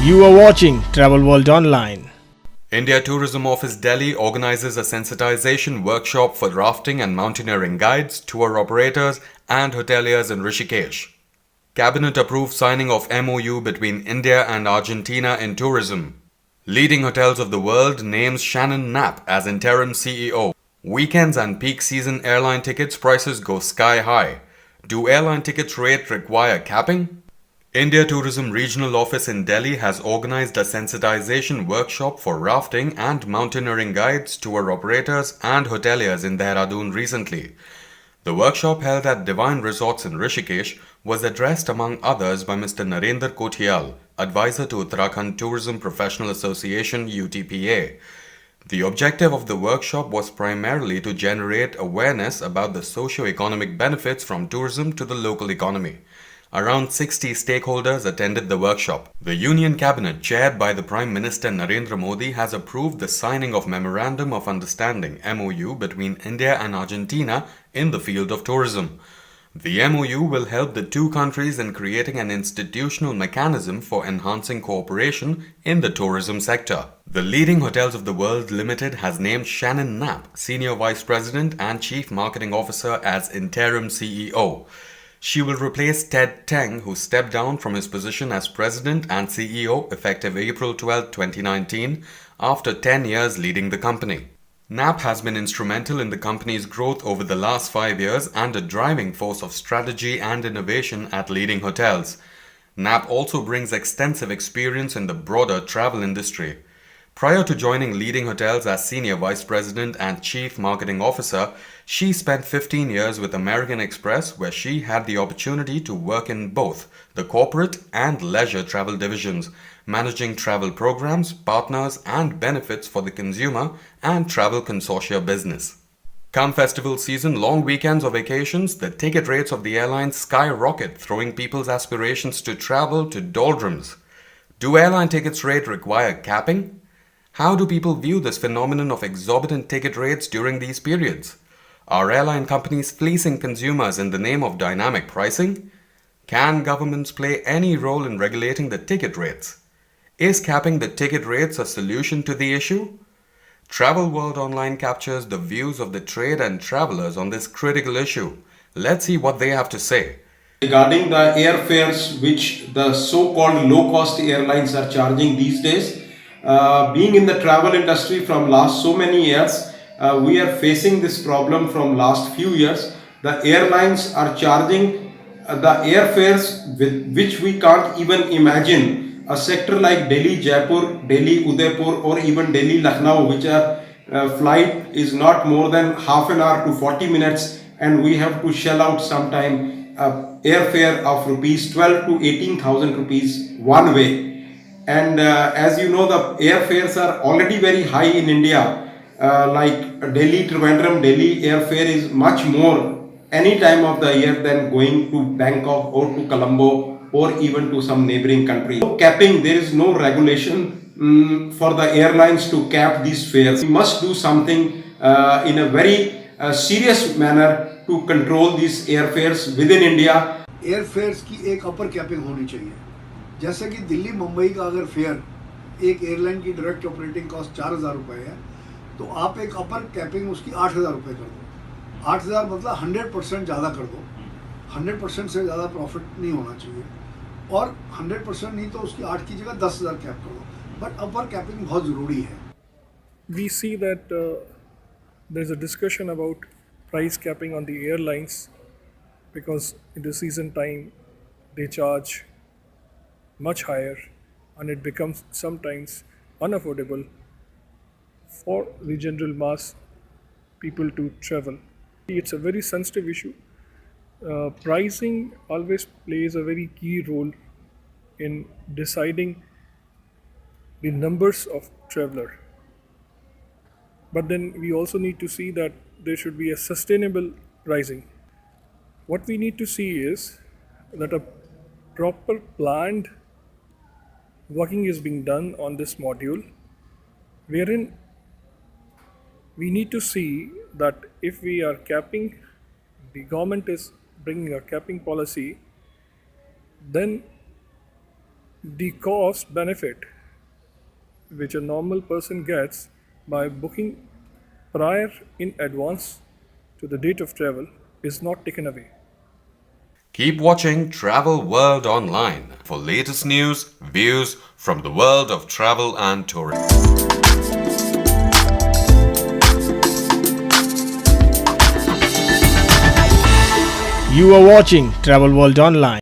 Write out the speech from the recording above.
You are watching Travel World Online. India Tourism Office Delhi organizes a sensitization workshop for rafting and mountaineering guides, tour operators and hoteliers in Rishikesh. Cabinet approved signing of MOU between India and Argentina in tourism. Leading hotels of the world names Shannon Knapp as interim CEO. Weekends and peak season airline tickets prices go sky high. Do airline tickets rate require capping? India Tourism Regional Office in Delhi has organized a sensitization workshop for rafting and mountaineering guides, tour operators and hoteliers in Dehradun recently. The workshop held at Divine Resorts in Rishikesh was addressed among others by Mr. Naren Kothiyal, advisor to Uttarakhand Tourism Professional Association UTPA. The objective of the workshop was primarily to generate awareness about the socio-economic benefits from tourism to the local economy. Around 60 stakeholders attended the workshop. The Union Cabinet, chaired by the Prime Minister Narendra Modi, has approved the signing of Memorandum of Understanding (MOU) between India and Argentina in the field of tourism. The MOU will help the two countries in creating an institutional mechanism for enhancing cooperation in the tourism sector. The Leading Hotels of the World Limited has named Shannon Knapp, Senior Vice President and Chief Marketing Officer, as interim CEO. She will replace Ted Teng, who stepped down from his position as President and CEO effective April 12, 2019, after 10 years leading the company. Knapp has been instrumental in the company's growth over the last 5 years and a driving force of strategy and innovation at leading hotels. Knapp also brings extensive experience in the broader travel industry. Prior to joining Leading Hotels as Senior Vice President and Chief Marketing Officer, she spent 15 years with American Express, where she had the opportunity to work in both the corporate and leisure travel divisions, managing travel programs, partners, and benefits for the consumer and travel consortia business. Come festival season, long weekends or vacations, the ticket rates of the airlines skyrocket, throwing people's aspirations to travel to doldrums. Do airline tickets rate require capping? How do people view this phenomenon of exorbitant ticket rates during these periods? Are airline companies fleecing consumers in the name of dynamic pricing? Can governments play any role in regulating the ticket rates? Is capping the ticket rates a solution to the issue? Travel World Online captures the views of the trade and travelers on this critical issue. Let's see what they have to say. Regarding the airfares which the so-called low-cost airlines are charging these days, being in the travel industry from last so many years, we are facing this problem from last few years. The airlines are charging the airfares with which we can't even imagine. A sector like Delhi Jaipur, Delhi Udaipur, or even Delhi Lucknow, which are flight is not more than half an hour to 40 minutes, and we have to shell out sometime airfare of rupees 12 to 18,000 rupees one way. And as you know, the airfares are already very high in India. Like Delhi, Trivandrum, Delhi airfare is much more any time of the year than going to Bangkok or to Colombo or even to some neighboring country. No capping, there is no regulation for the airlines to cap these fares. We must do something in a very serious manner to control these airfares within India. एयरफेयर्स की एक अपर capping होनी चाहिए. जैसे कि दिल्ली मुंबई का अगर fair एक airline की डायरेक्ट ऑपरेटिंग कॉस्ट 4,000 रुपये है, तो आप एक अपर कैपिंग उसकी 8,000 रुपये कर दो. 8,000 मतलब 100% ज़्यादा कर दो. 100% से ज़्यादा प्रॉफिट नहीं होना चाहिए, और 100% नहीं तो उसकी 8 की जगह 10,000 कैप कर दो. बट अपर कैपिंग बहुत ज़रूरी है. We see that there's a discussion about price capping on the airlines, because in the season time they charge much higher and it becomes sometimes unaffordable for the general mass people to travel. It's a very sensitive issue. Pricing always plays a very key role in deciding the numbers of traveler. But then we also need to see that there should be a sustainable pricing. What we need to see is that a proper planned working is being done on this module, wherein we need to see that if we are capping, the government is bringing a capping policy, then the cost benefit which a normal person gets by booking prior in advance to the date of travel is not taken away. Keep watching Travel World Online for latest news, views from the world of travel and tourism. You are watching Travel World Online.